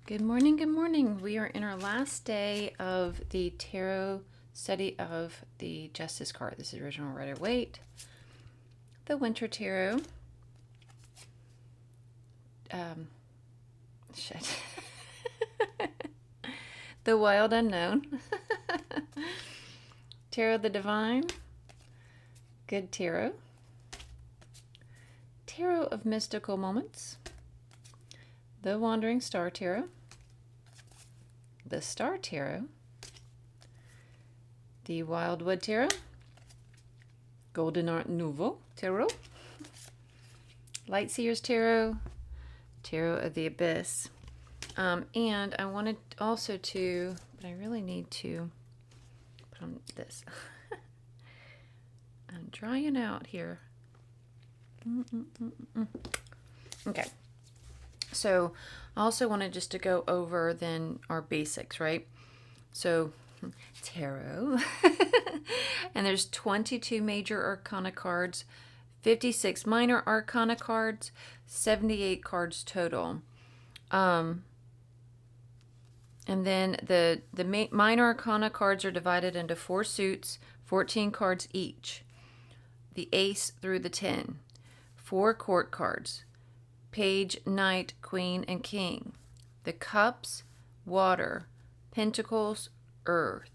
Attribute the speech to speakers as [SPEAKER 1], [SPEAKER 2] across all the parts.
[SPEAKER 1] Good morning, good morning. We are in our last day of the tarot study of the Justice card. This is original Rider-Waite, the Winter Tarot, shit, the Wild Unknown, Tarot of the Divine, Good Tarot, Tarot of Mystical Moments, the Wandering Star Tarot, the Star Tarot, the Wildwood Tarot, Golden Art Nouveau Tarot, Lightseers Tarot, Tarot of the Abyss. And I wanted also to, but I really need to put on this. I'm drying out here. Okay. So I also wanted just to go over then our basics, right? So tarot, and there's 22 major arcana cards, 56 minor arcana cards, 78 cards total. And then the minor arcana cards are divided into 4 suits, 14 cards each. The ace through the 10, 4 court cards, page, knight, queen, and king. The cups, water, pentacles, earth,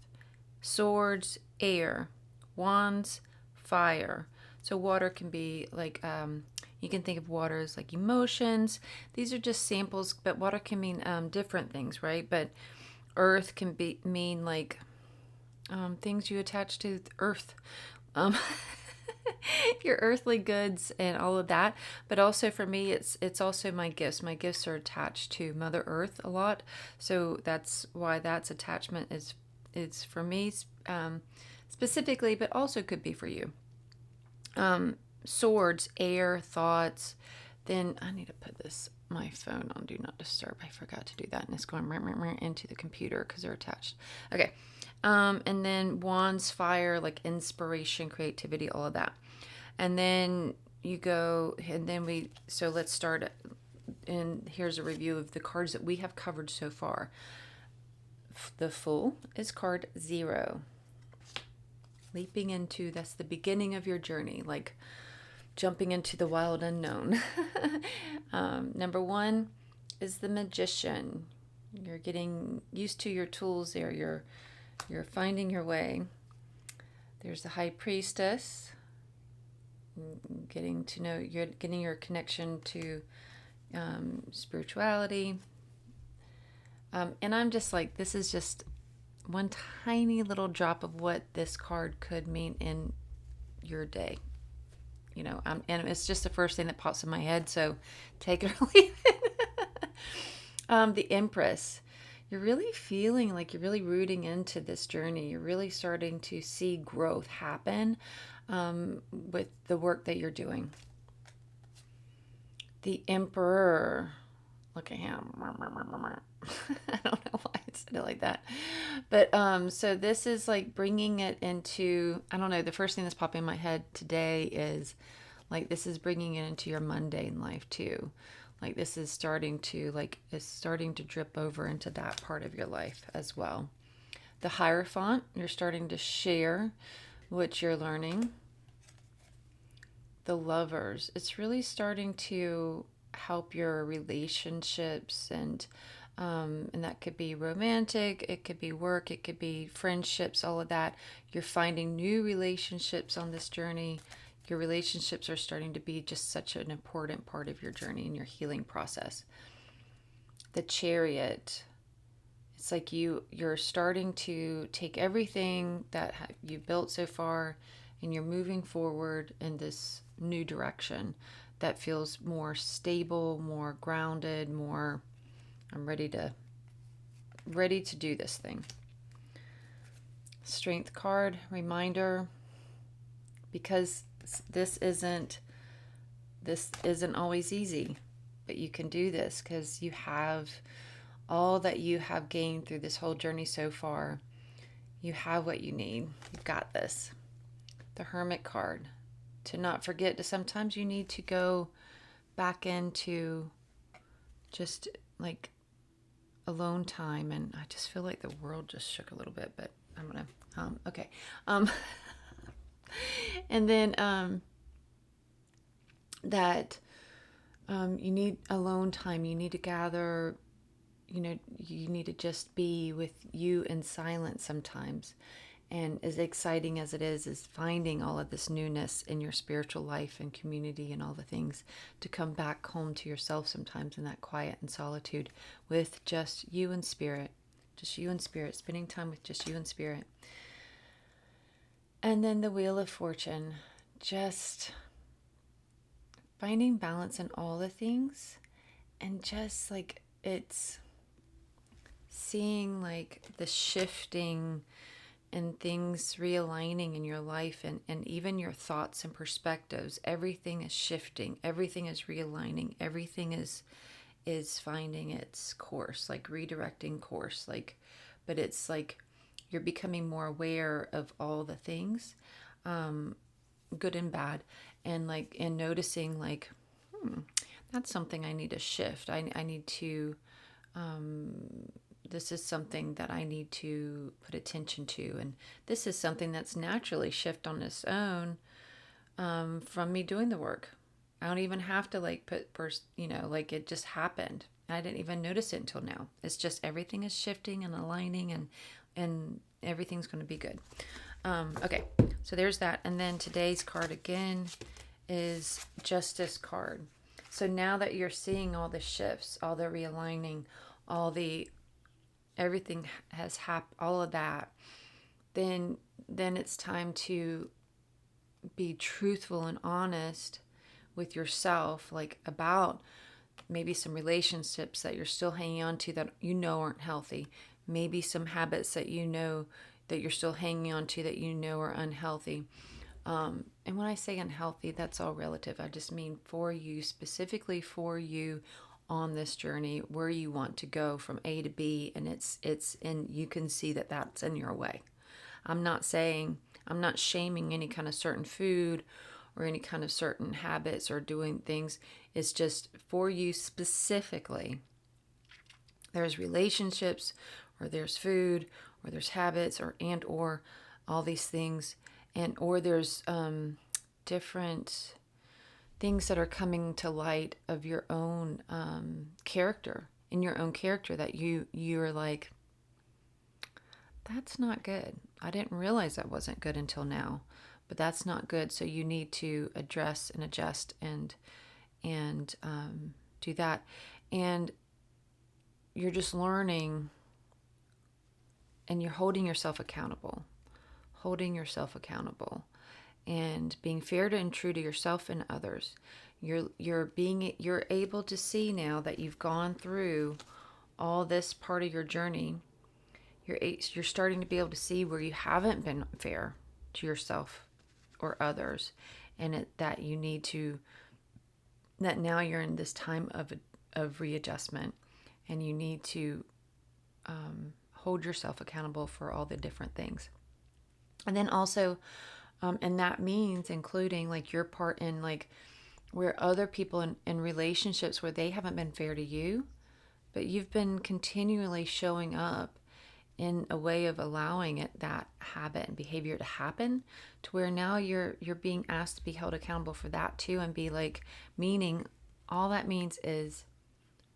[SPEAKER 1] swords, air, wands, fire. So water can be like, you can think of water as like emotions. These are just samples, but water can mean different things, right? But earth can mean like things you attach to earth. Your earthly goods and all of that, but also for me it's also my gifts. My gifts are attached to Mother Earth a lot, so that's why that's attachment is for me specifically, but also could be for you. Swords, air, thoughts. Then I need to put my phone on do not disturb. I forgot to do that, and it's going into the computer because they're attached. Okay. And then wands, fire, like inspiration, creativity, all of that. And then you go, and then so let's start, and here's a review of the cards that we have covered so far. The Fool is card 0. Leaping into, that's the beginning of your journey, like jumping into the wild unknown. Number 1 is the Magician. You're getting used to your tools there. You're finding your way. There's the High Priestess. Getting to know, you're getting your connection to spirituality. And I'm just like, this is just one tiny little drop of what this card could mean in your day. You know, and it's just the first thing that pops in my head, so take it or leave it. The Empress. You're really feeling like you're really rooting into this journey. You're really starting to see growth happen with the work that you're doing. The Emperor. Look at him. I don't know why I said it like that. But so this is like bringing it into, I don't know, the first thing that's popping in my head today is like this is bringing it into your mundane life too. Like this is starting to drip over into that part of your life as well. The Hierophant, you're starting to share what you're learning. The Lovers, it's really starting to help your relationships, and that could be romantic, it could be work, it could be friendships, all of that. You're finding new relationships on this journey. Your relationships are starting to be just such an important part of your journey and your healing process. The Chariot, it's like you're starting to take everything that you've built so far, and you're moving forward in this new direction that feels more stable, more grounded, more, I'm ready to do this thing. Strength card, reminder, because this isn't always easy, but you can do this because you have all that you have gained through this whole journey so far. You have what you need. You've got this. The Hermit card, to not forget to sometimes you need to go back into just like alone time, and I just feel like the world just shook a little bit, but I'm gonna, okay. Um, and then, that, you need alone time. You need to gather, you need to just be with you in silence sometimes. And as exciting as it is finding all of this newness in your spiritual life and community and all the things, to come back home to yourself sometimes in that quiet and solitude with just you and spirit, spending time with just you and spirit. And then the Wheel of Fortune, just finding balance in all the things, and just like it's seeing like the shifting and things realigning in your life, and even your thoughts and perspectives. Everything is shifting, everything is realigning, everything is finding its course, like redirecting course, like, but it's like you're becoming more aware of all the things, good and bad, and like, and noticing like, that's something I need to shift. I need to, this is something that I need to put attention to. And this is something that's naturally shift on its own, from me doing the work. I don't even have to like like it just happened. I didn't even notice it until now. It's just everything is shifting and aligning, and everything's going to be good. Okay, so there's that. And then today's card again is Justice card. So now that you're seeing all the shifts, all the realigning, all the everything has happened, all of that, then it's time to be truthful and honest with yourself, like about maybe some relationships that you're still hanging on to that aren't healthy, maybe some habits that that you're still hanging on to that are unhealthy. And when I say unhealthy, that's all relative. I just mean for you, specifically for you on this journey where you want to go from A to B, and it's and you can see that that's in your way. I'm not shaming any kind of certain food or any kind of certain habits or doing things. It's just for you specifically. There's relationships, or there's food, or there's habits, or all these things, and or there's different things that are coming to light of your own character, in your own character, that you're like, that's not good. I didn't realize that wasn't good until now, but that's not good. So you need to address and adjust and do that. And you're just learning, and you're holding yourself accountable, and being fair and true to yourself and others. You're able to see now that you've gone through all this part of your journey. You're starting to be able to see where you haven't been fair to yourself or others, and that you need to, that now you're in this time of readjustment, and you need to hold yourself accountable for all the different things. And then also, and that means including like your part in like where other people in relationships where they haven't been fair to you, but you've been continually showing up in a way of allowing that habit and behavior to happen, to where now you're being asked to be held accountable for that too, and be like, meaning all that means is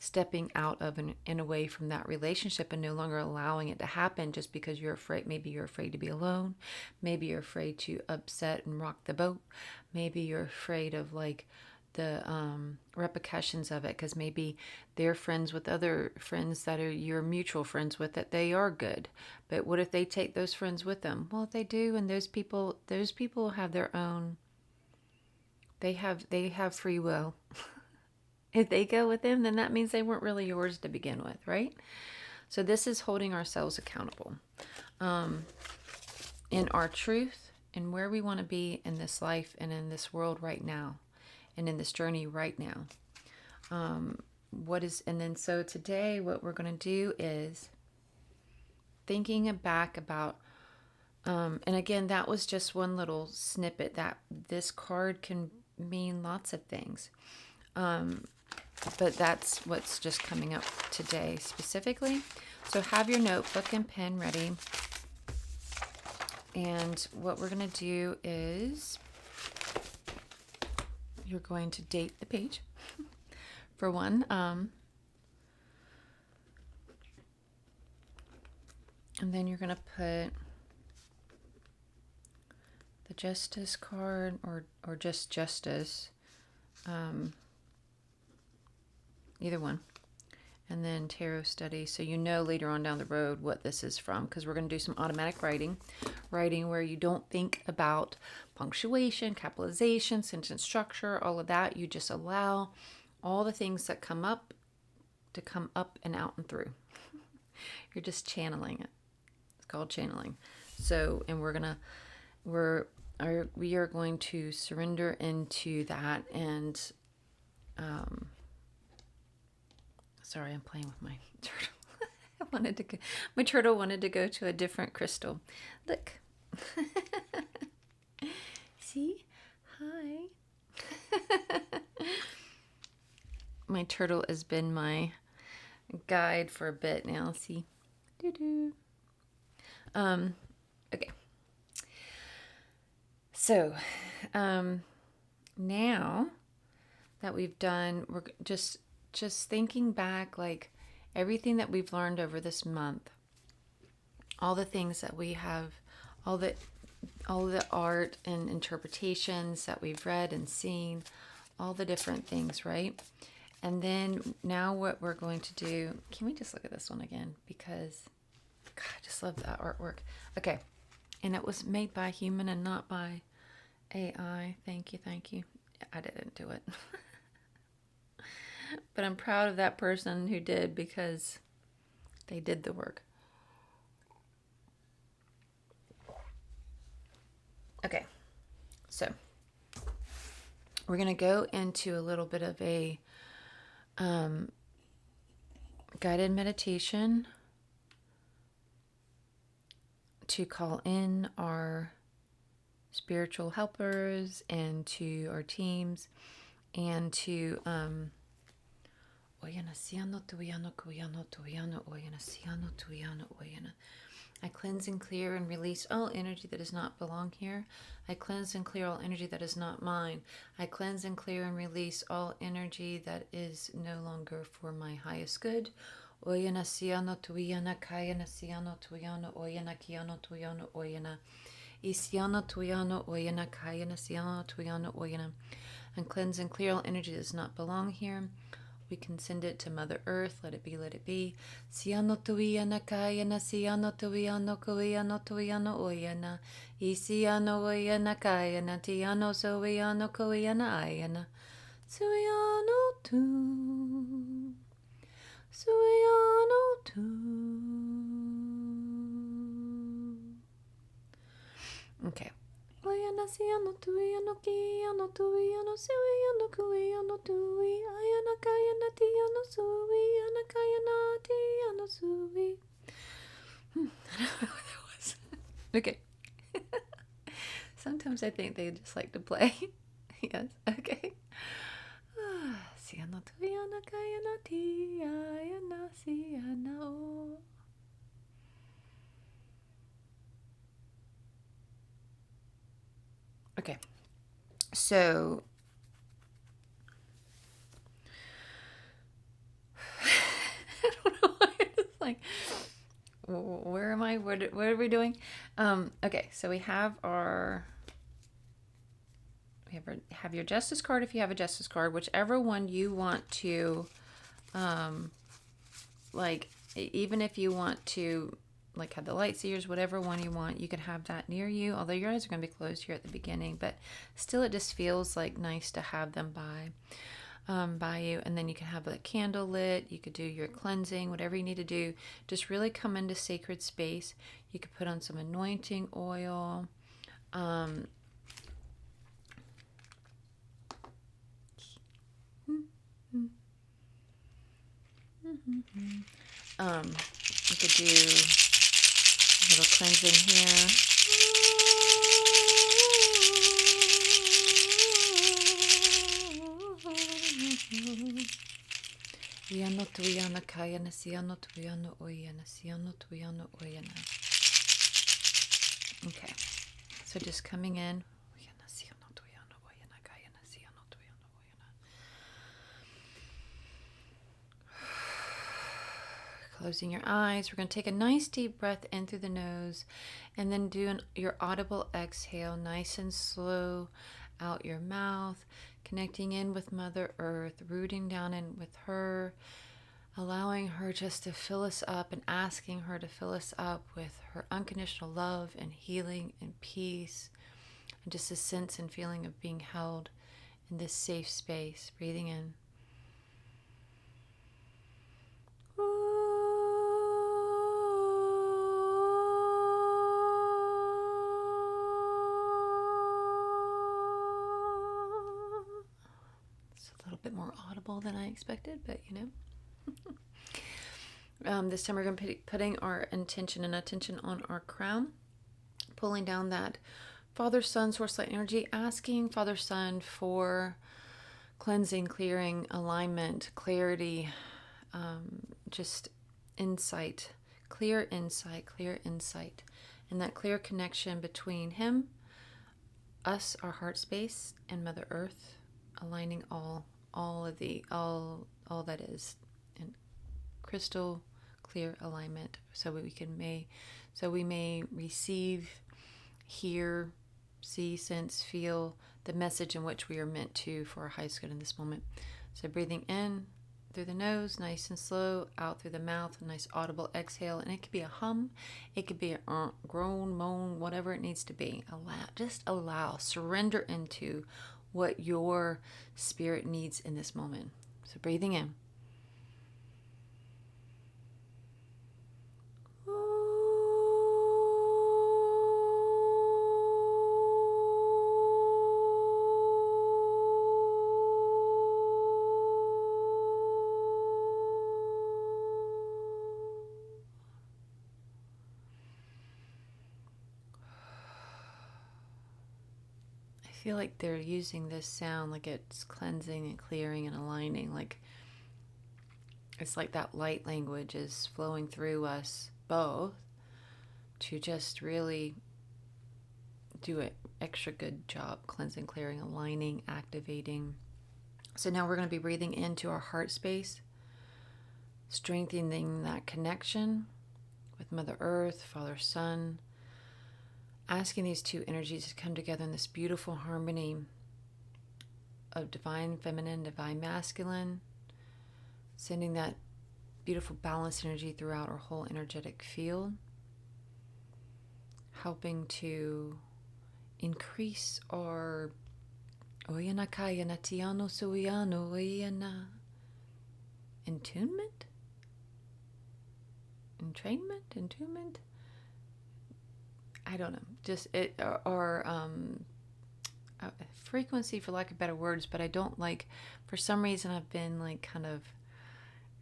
[SPEAKER 1] stepping out of and away from that relationship, and no longer allowing it to happen just because you're afraid. Maybe you're afraid to be alone. Maybe you're afraid to upset and rock the boat. Maybe you're afraid of like the repercussions of it, because maybe they're friends with other friends that are your mutual friends with, that they are good. But what if they take those friends with them? Well, if they do, and those people have their own, they have free will. If they go with them, then that means they weren't really yours to begin with, right? So this is holding ourselves accountable in our truth and where we want to be in this life and in this world right now, and in this journey right now. And then so today what we're going to do is thinking back about, and again, that was just one little snippet, that this card can mean lots of things. but that's what's just coming up today specifically. So have your notebook and pen ready. And what we're going to do is you're going to date the page for one. And then you're going to put the Justice card or just Justice. Either one. And then Tarot Study. So you know later on down the road what this is from, because we're going to do some automatic writing where you don't think about punctuation, capitalization, sentence structure, all of that. You just allow all the things that come up to come up and out and through. You're just channeling it. It's called channeling. So, and we are going to surrender into that. And sorry, I'm playing with my turtle. My turtle wanted to go to a different crystal. Look. See? Hi. My turtle has been my guide for a bit now. See? Doo-doo. Okay. So, now that we've done, we're just thinking back, like everything that we've learned over this month, all the things that we have, all the art and interpretations that we've read and seen, all the different things, right? And then now what we're going to do, can we just look at this one again? Because, God, I just love that artwork. Okay. And it was made by a human and not by AI. Thank you. I didn't do it. But I'm proud of that person who did, because they did the work. Okay, so we're going to go into a little bit of a guided meditation to call in our spiritual helpers and to our teams and to I cleanse and clear and release all energy that does not belong here. I cleanse and clear all energy that is not mine. I cleanse and clear and release all energy that is no longer for my highest good. Oyana siano tuyana kayana siano tuyano oyana kiano tuyano oyana isiano tuyano oyana kayana siano tuyano oyana. And cleanse and clear all energy that does not belong here. We can send it to Mother Earth. Let it be, let it be. Siano tuiana kayana, siano tuiano kuiano tuiano oyana. Isiano oyana kayana, tiano soiano kuiana ayana. Suiano tu. Suiano tu. Okay. Oyana siano tuiano kiano tuiano suiano kuiano tui ayana kayana tiano sui ayana kayana tiano sui. I don't know what that was. Okay. Sometimes I think they just like to play. Yes. Okay. Siano tuiana kayana ti ayana siano. Okay, so I don't know. It's like, where am I? What are we doing? Okay, so we have your Justice card if you have a Justice card, whichever one you want to, like, even if you want to, like, have the light seers, whatever one you want, you can have that near you, although your eyes are going to be closed here at the beginning, but still it just feels like nice to have them by you. And then you can have a candle lit, you could do your cleansing, whatever you need to do, just really come into sacred space. You could put on some anointing oil, you could do a little cleansing here. Uyano tuyana kayana siano tuyano oyana siano tuyano oyana. Okay, so just coming in. Uyana siano tuyano oyana kayana siano tuyano oyana. Closing your eyes. We're going to take a nice deep breath in through the nose and then do your audible exhale, nice and slow out your mouth, connecting in with Mother Earth, rooting down in with her, allowing her just to fill us up and asking her to fill us up with her unconditional love and healing and peace, and just a sense and feeling of being held in this safe space. Breathing in. A little bit more audible than I expected, but this time we're going to be putting our intention and attention on our crown, pulling down that Father, Son, Source, Light energy, asking Father, Son for cleansing, clearing, alignment, clarity, just insight, clear insight, and that clear connection between Him, us, our heart space, and Mother Earth, aligning all that is in crystal clear alignment, so we may receive, hear, see, sense, feel the message in which we are meant to for our highest good in this moment. So breathing in through the nose, nice and slow, out through the mouth, a nice audible exhale, and it could be a hum, it could be a groan, moan, whatever it needs to be. Allow, surrender into what your spirit needs in this moment. So breathing in. I feel like they're using this sound like it's cleansing and clearing and aligning, like it's like that light language is flowing through us both to just really do an extra good job cleansing, clearing, aligning, activating. So now we're going to be breathing into our heart space, strengthening that connection with Mother Earth, Father, Son, asking these two energies to come together in this beautiful harmony of divine feminine, divine masculine, sending that beautiful balanced energy throughout our whole energetic field, helping to increase our oyana kaya natiano suyano oyana attunement, entrainment. I don't know, just it or frequency, for lack of better words, but I don't like, for some reason I've been like kind of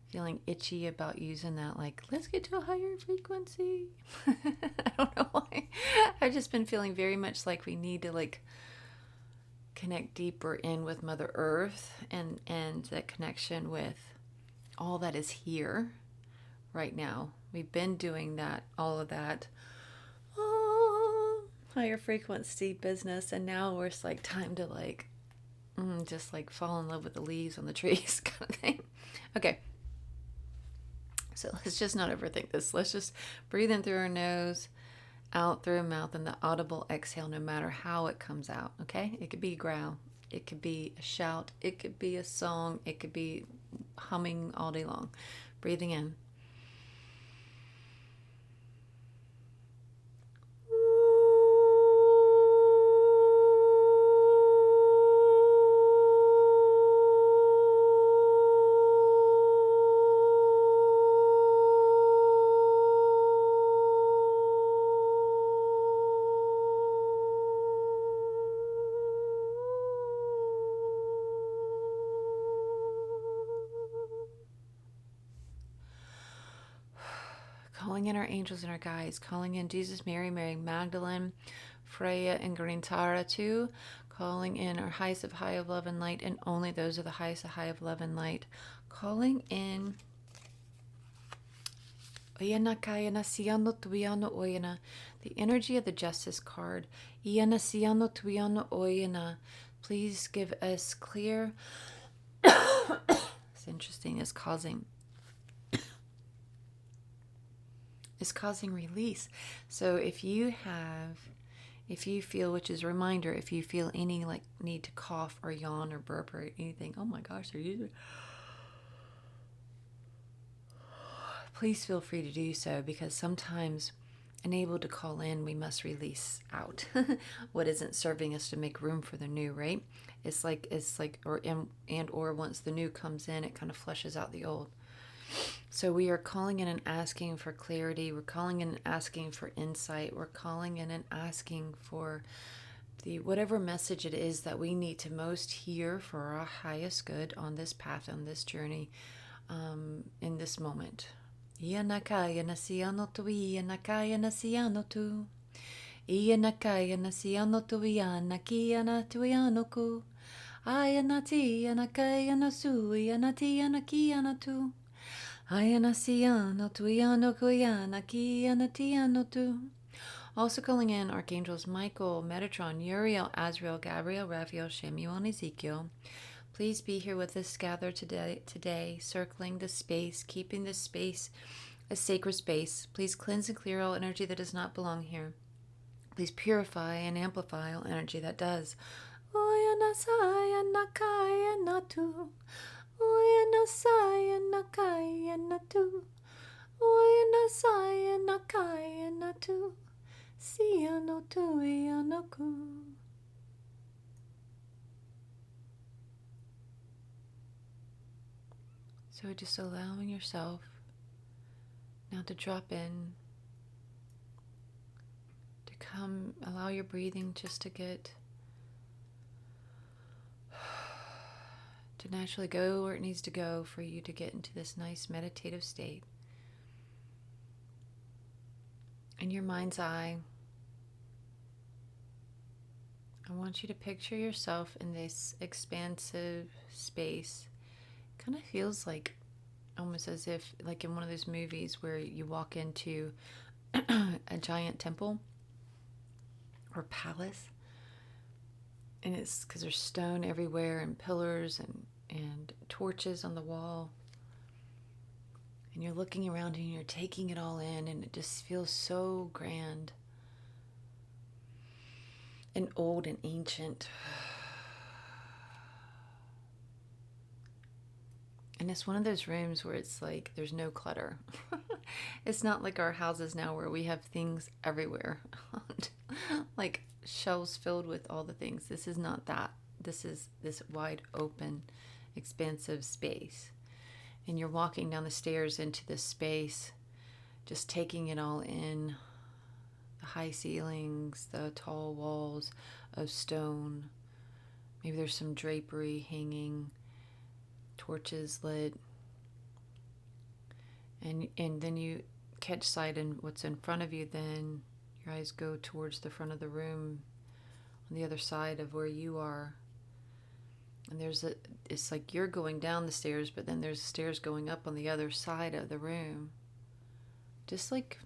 [SPEAKER 1] feeling itchy about using that, like, let's get to a higher frequency. I don't know why. I've just been feeling very much like we need to like connect deeper in with Mother Earth and that connection with all that is here right now. We've been doing that, all of that higher frequency business, and now we're just like time to like just like fall in love with the leaves on the trees kind of thing. Okay, so let's just not overthink this. Let's just breathe in through our nose, out through our mouth, and the audible exhale, no matter how it comes out. Okay, it could be a growl, it could be a shout, it could be a song, it could be humming all day long. Breathing in. Calling in our angels and our guides, calling in Jesus, Mary, Mary Magdalene, Freya, and Green Tara too, calling in our highest of high of love and light, and only those of the highest of high of love and light, calling in the energy of the Justice card. Please give us clear. It's interesting. It's causing release. So if you feel, which is a reminder, if you feel any like need to cough or yawn or burp or anything, oh my gosh, please feel free to do so, because sometimes, unable to call in, we must release out what isn't serving us to make room for the new, right? It's like or once the new comes in, it kind of flushes out the old. So we are calling in and asking for clarity. We're calling in and asking for insight. We're calling in and asking for the whatever message it is that we need to most hear for our highest good on this path, on this journey, in this moment. Ianakaya nasiano tu, ianakaya nasiano tu. Ianakaya nasiano tu, ianakia na tu ianoku. Ayanati ianakaya nasu, ianati ianakia na tu. Ayanasiano tu ianoku, ianakia na tiano tu. Also calling in Archangels Michael, Metatron, Uriel, Azrael, Gabriel, Raphael, Shemuel, and Ezekiel. Please be here with us gathered today, circling the space, keeping this space a sacred space. Please cleanse and clear all energy that does not belong here. Please purify and amplify all energy that does. Oyanasaya nakaya natu. Oyanasaya nakaya natu. Oyanasaya nakaya natu. Siano tu ianoku. So just allowing yourself now to drop in, to come, allow your breathing just to get, to naturally go where it needs to go for you to get into this nice meditative state. In your mind's eye, I want you to picture yourself in this expansive space. Kind of feels like almost as if like in one of those movies where you walk into a giant temple or palace, and it's because there's stone everywhere and pillars and torches on the wall, and you're looking around and you're taking it all in, and it just feels so grand and old and ancient. And it's one of those rooms where it's like there's no clutter. It's not like our houses now where we have things everywhere. Like shelves filled with all the things. This is not that. This is this wide open, expansive space. And you're walking down the stairs into this space, just taking it all in. The high ceilings, the tall walls of stone. Maybe there's some drapery hanging, torches lit, and then you catch sight in what's in front of you. Then your eyes go towards the front of the room on the other side of where you are, and it's like you're going down the stairs, but then there's stairs going up on the other side of the room, just like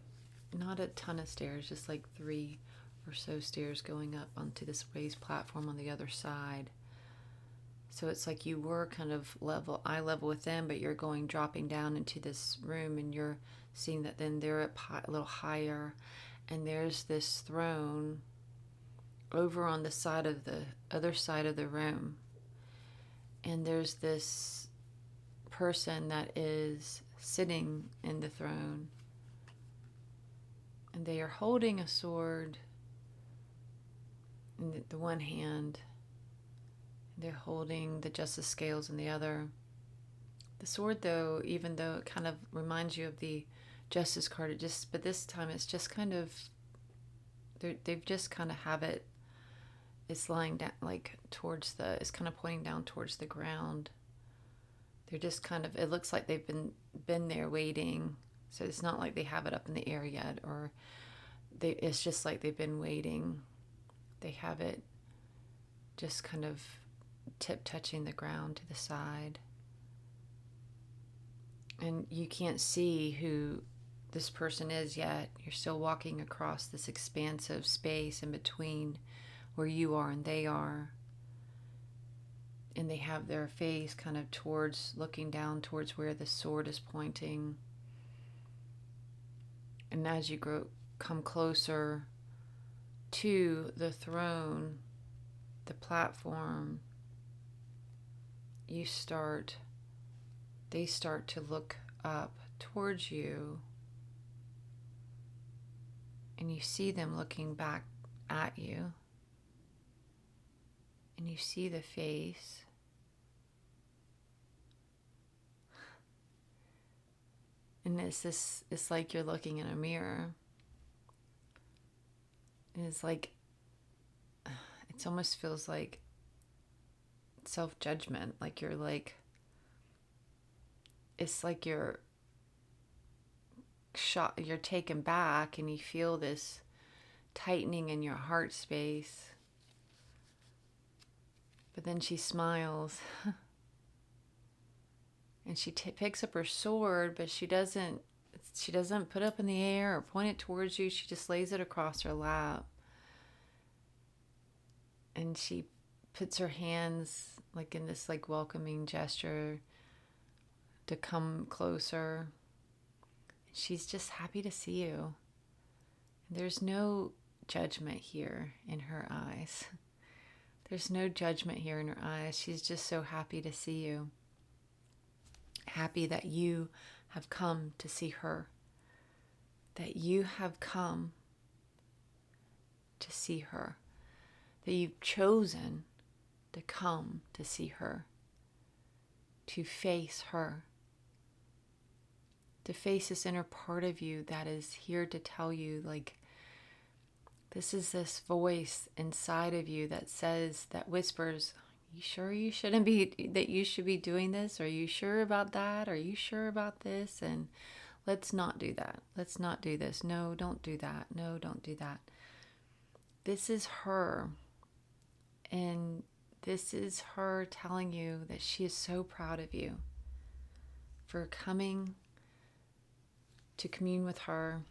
[SPEAKER 1] not a ton of stairs, just like 3 or so stairs going up onto this raised platform on the other side. So it's like you were kind of eye level with them, but you're dropping down into this room, and you're seeing that then they're a little higher, and there's this throne over on the side of the other side of the room, and there's this person that is sitting in the throne, and they are holding a sword in the one hand. They're holding the justice scales in the other. The sword, though, even though it kind of reminds you of the justice card, but this time it's just kind of, they've just kind of have it, it's lying down, like towards it's kind of pointing down towards the ground. They're just kind of, it looks like they've been there waiting. So it's not like they have it up in the air yet, or it's just like they've been waiting. They have it just kind of tip touching the ground to the side. And you can't see who this person is yet. You're still walking across this expansive space in between where you are and they are. And they have their face kind of towards, looking down towards where the sword is pointing. And as you come closer to the throne, the platform, they start to look up towards you, and you see them looking back at you, and you see the face, and it's like you're looking in a mirror. And it's like, it almost feels like self-judgment, like you're like, it's like you're taken back, and you feel this tightening in your heart space. But then she smiles and she picks up her sword, but she doesn't put it up in the air or point it towards you. She just lays it across her lap, and she puts her hands like in this like welcoming gesture to come closer. She's just happy to see you. There's no judgment here in her eyes. There's no judgment here in her eyes. She's just so happy to see you. Happy that you have come to see her. That you have come to see her. That you've chosen to come to see her. To face her. To face this inner part of you that is here to tell you, like, this is this voice inside of you that says, that whispers, you sure you shouldn't be, that you should be doing this? Are you sure about that? Are you sure about this? And let's not do that. Let's not do this. No, don't do that. No, don't do that. This is her. And this is her telling you that she is so proud of you for coming to commune with her,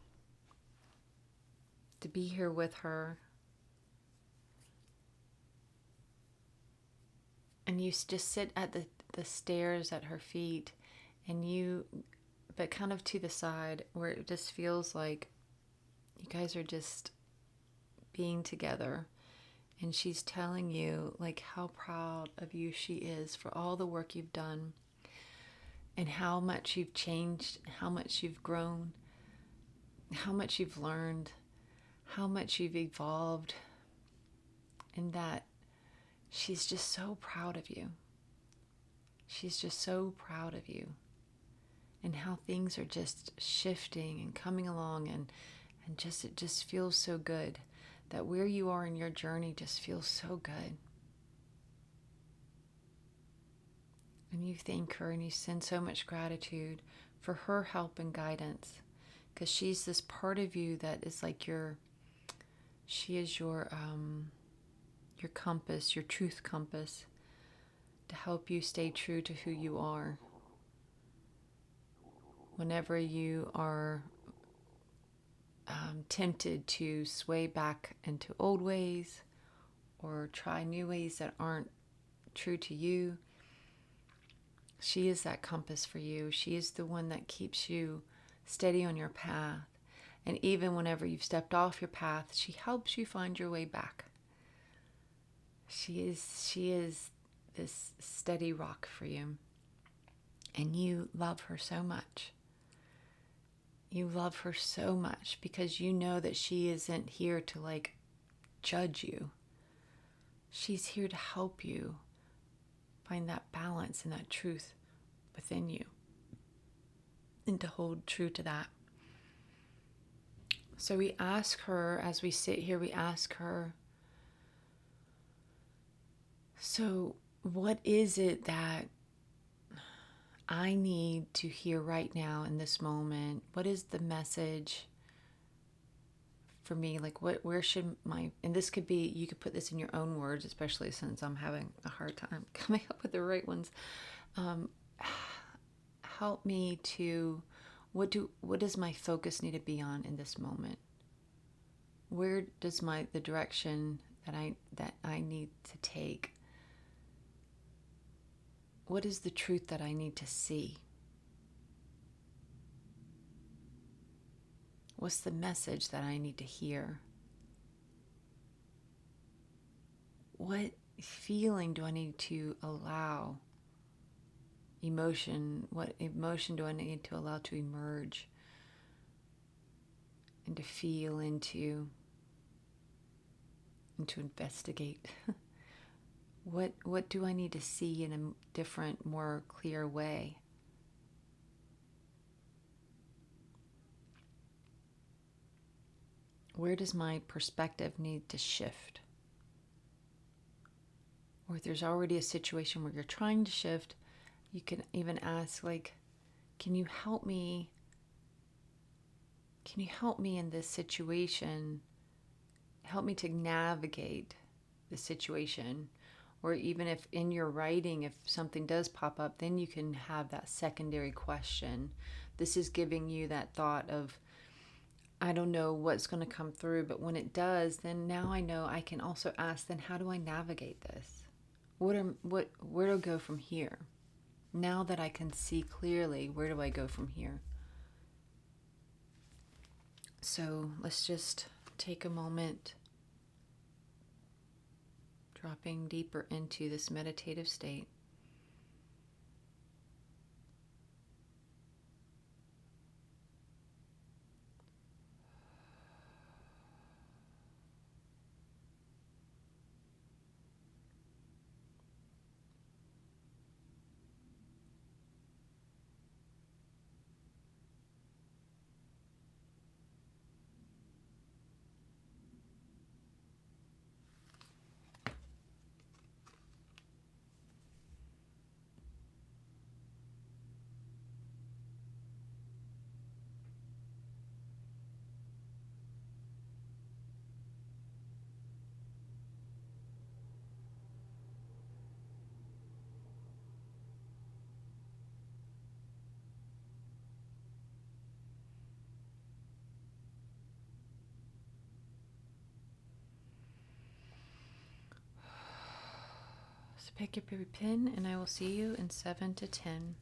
[SPEAKER 1] to be here with her. And you just sit at the stairs at her feet, and but kind of to the side, where it just feels like you guys are just being together. And she's telling you like how proud of you she is for all the work you've done, and how much you've changed, how much you've grown, how much you've learned, how much you've evolved, and that she's just so proud of you. She's just so proud of you, and how things are just shifting and coming along, and just it just feels so good that where you are in your journey just feels so good. And you thank her, and you send so much gratitude for her help and guidance, because she's this part of you that is like she is your compass, your truth compass, to help you stay true to who you are. Whenever you are tempted to sway back into old ways or try new ways that aren't true to you, she is that compass for you. She is the one that keeps you steady on your path. And even whenever you've stepped off your path, she helps you find your way back. She is this steady rock for you. And you love her so much. You love her so much because you know that she isn't here to like judge you. She's here to help you find that balance and that truth within you, and to hold true to that. So we ask her, as we sit here, we ask her, so what is it that I need to hear right now in this moment? What is the message for me? Like, where should and this could be, you could put this in your own words, especially since I'm having a hard time coming up with the right ones. How help me to, what does my focus need to be on in this moment? Where does the direction that I need to take? What is the truth that I need to see? What's the message that I need to hear? What feeling do I need to allow? Emotion, what emotion do I need to allow to emerge and to feel into and to investigate? What do I need to see in a different, more clear way? Where does my perspective need to shift? Or if there's already a situation where you're trying to shift, you can even ask, like, can you help me? Can you help me in this situation? Help me to navigate the situation. Or even if in your writing, if something does pop up, then you can have that secondary question. This is giving you that thought of, I don't know what's going to come through, but when it does, then now I know I can also ask, then how do I navigate this? Where do I go from here? Now that I can see clearly, where do I go from here? So let's just take a moment, dropping deeper into this meditative state. So pick up your pen and I will see you in 7 to 10.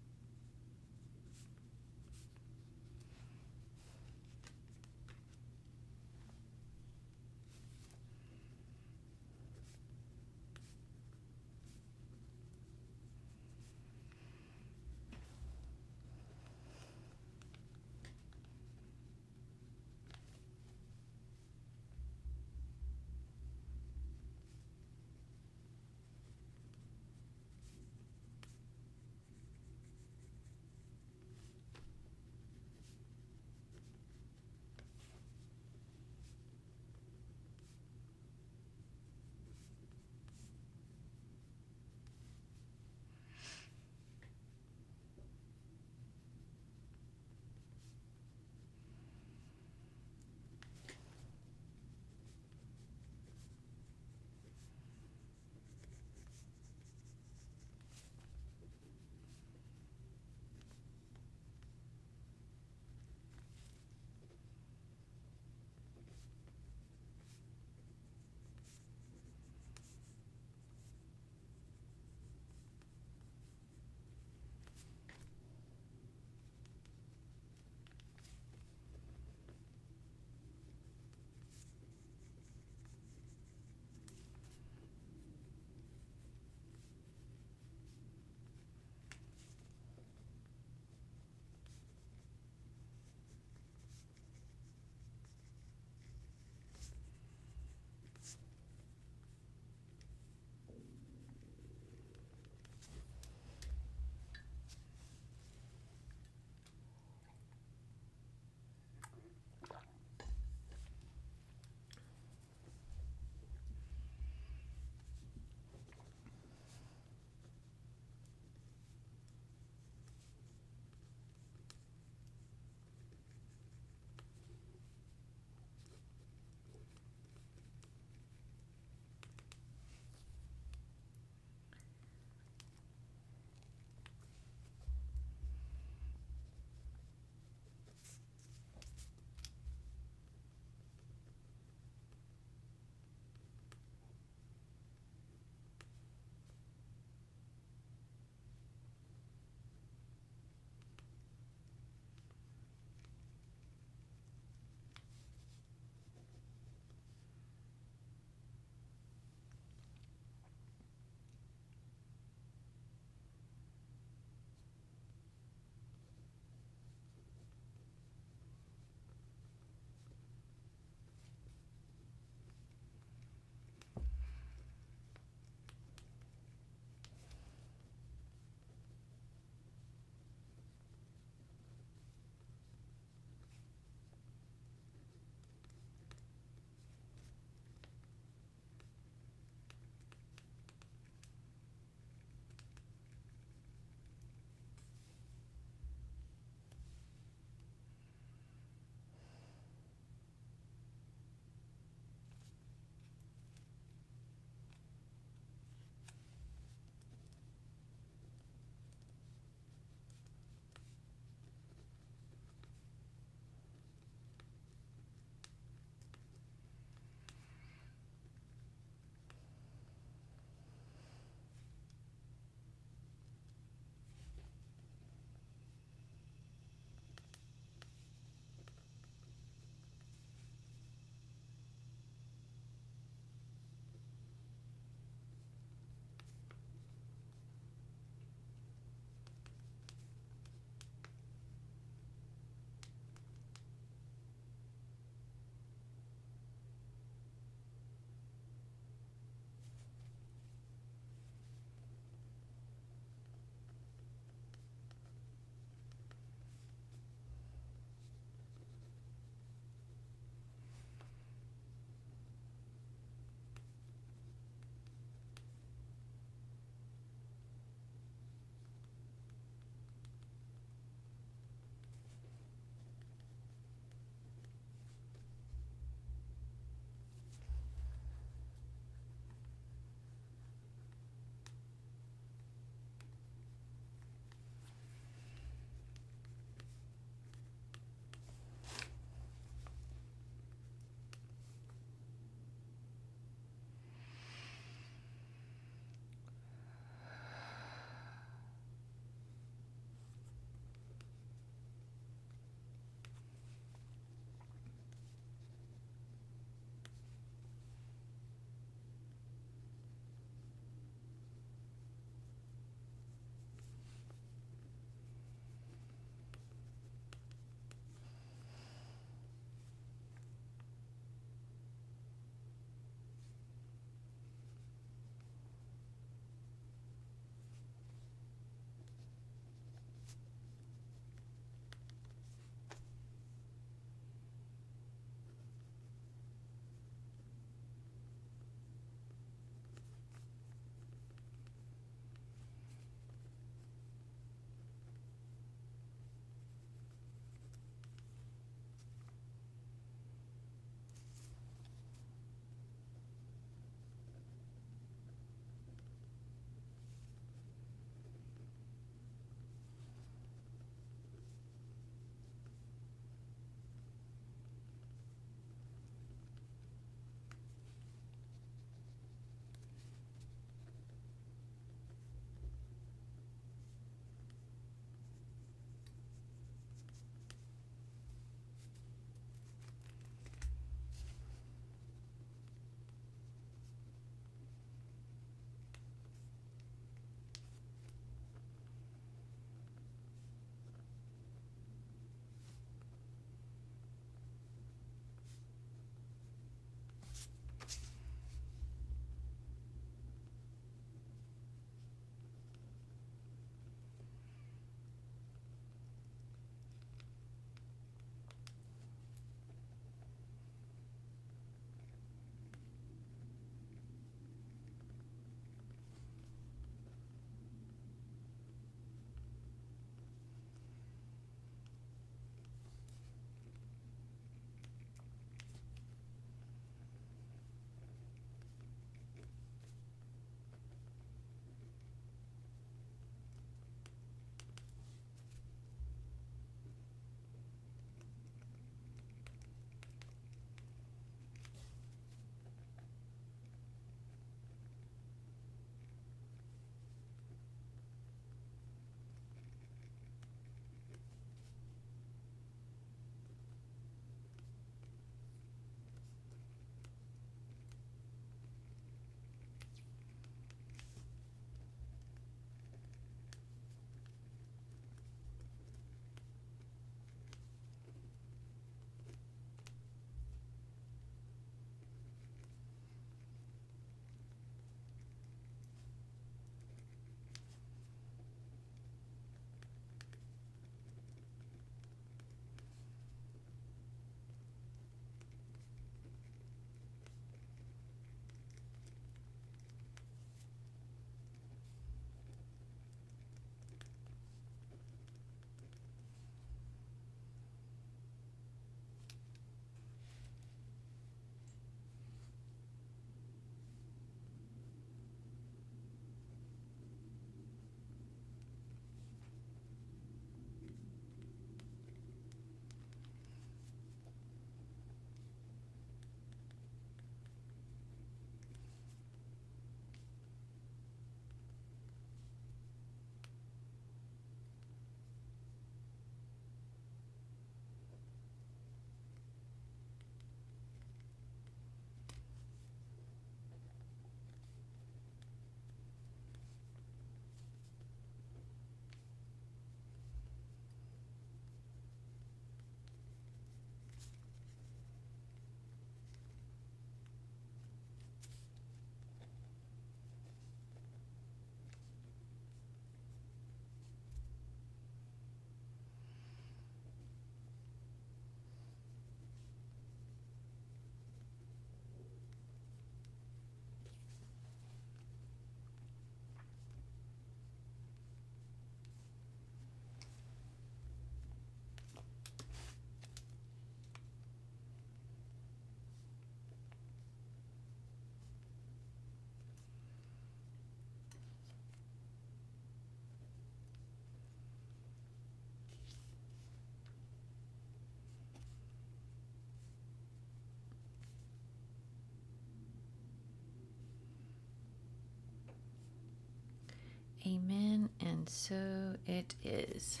[SPEAKER 1] And so it is.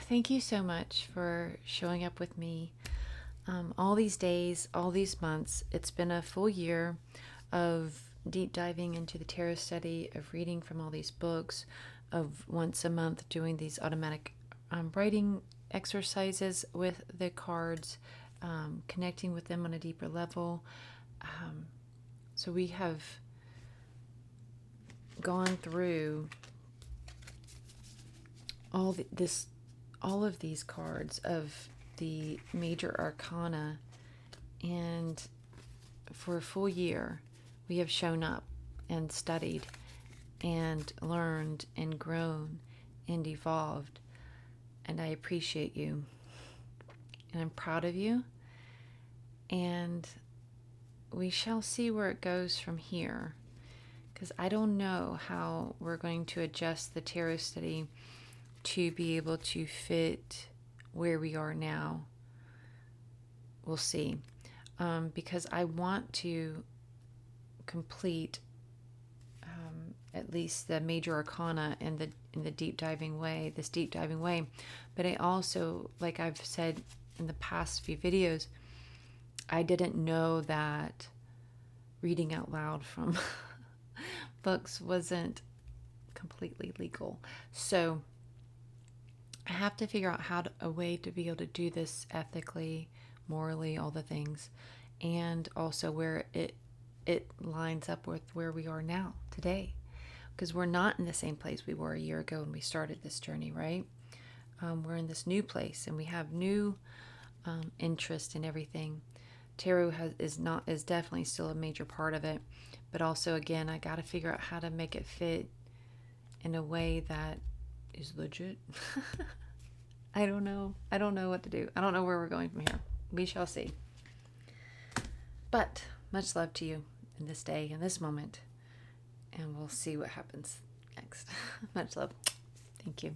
[SPEAKER 1] Thank you so much for showing up with me all these days, all these months. It's been a full year of deep diving into the tarot study, of reading from all these books, of once a month doing these automatic writing exercises with the cards, connecting with them on a deeper level. So we have gone through all of these cards of the major arcana, and for a full year we have shown up and studied and learned and grown and evolved, and I appreciate you and I'm proud of you, and we shall see where it goes from here, because I don't know how we're going to adjust the tarot study to be able to fit where we are now. We'll see. Because I want to complete at least the major arcana in the deep diving way, But I also, like I've said in the past few videos, I didn't know that reading out loud from books wasn't completely legal. So I have to figure out a way to be able to do this ethically, morally, all the things, and also where it lines up with where we are now, today. Because we're not in the same place we were a year ago when we started this journey, right? We're in this new place, and we have new interest in everything. Tarot is definitely still a major part of it, but also, again, I got to figure out how to make it fit in a way that is legit. I don't know what to do. I don't know where we're going from here. We shall see. But much love to you in this day, in this moment, and we'll see what happens next. Much love. Thank you.